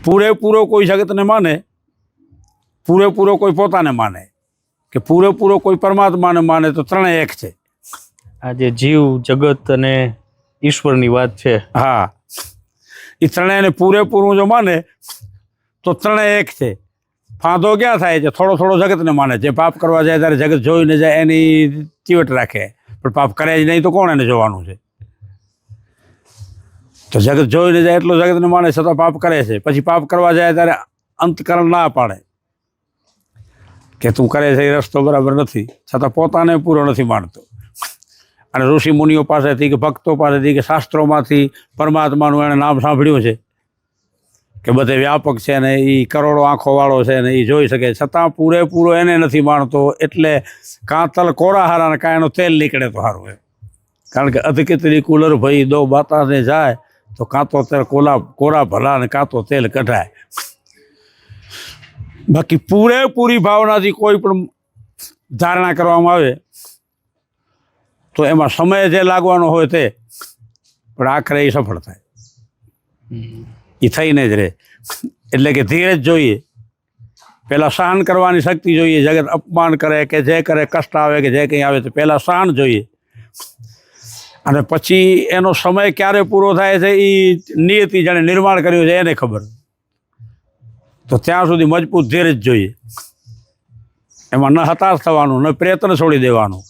પૂરેપૂરો કોઈ જગતને માને, પૂરેપૂરો કોઈ પોતાને માને, કે પૂરેપૂરો કોઈ પરમાત્માને માને, તો ત્રણેય એક છે. આ જે જીવ જગત અને ઈશ્વરની વાત છે, હા, એ ત્રણેયને પૂરેપૂરું જો માને તો ત્રણેય એક છે. ફાંદો ક્યાં થાય છે? થોડો થોડો જગતને માને. જે પાપ કરવા જાય ત્યારે જગત જોઈને જાય એની ચીવટ રાખે, પણ પાપ કરે જ નહીં તો કોણ એને જોવાનું છે? તો જગત જોઈને જાય એટલો જગતને માને, છતાં પાપ કરે છે. પછી પાપ કરવા જાય ત્યારે અંતકરણ ના પાડે કે તું કરે છે એ રસ્તો બરાબર નથી, છતાં પોતાને પૂરો નથી માનતો. અને ઋષિ મુનિઓ પાસેથી કે ભક્તો પાસેથી કે શાસ્ત્રોમાંથી પરમાત્માનું એણે નામ સાંભળ્યું છે કે બધે વ્યાપક છે ને એ કરોડો આંખોવાળો છે ને એ જોઈ શકે, છતાં પૂરેપૂરો એને નથી માનતો. એટલે કાં તલ કોરા હારા ને કાં એનો તેલ નીકળે તો સારું એમ. કારણ કે અધકીતરી કુલર ભાઈ દો બાતાને જાય તો કાં તો તેલ કોરા ભલા ને કાં તો તેલ કઢાય. બાકી પૂરેપૂરી ભાવનાથી કોઈ પણ ધારણા કરવામાં આવે તો એમાં સમય જે લાગવાનો હોય તે, પણ આખરે એ સફળ થાય. એ થઈને જ રહે. એટલે કે ધીરજ જોઈએ, પહેલાં સહન કરવાની શક્તિ જોઈએ. જગત અપમાન કરે કે જે કરે, કષ્ટ આવે કે જે કંઈ આવે, તો પહેલાં સહન જોઈએ. અને પછી એનો સમય ક્યારે પૂરો થાય છે એ નિયતિ જેણે નિર્માણ કર્યું છે એને ખબર. તો ત્યાં સુધી મજબૂત ધીરજ જોઈએ. એમાં ન હતાશ થવાનું, ન પ્રયત્ન છોડી દેવાનું.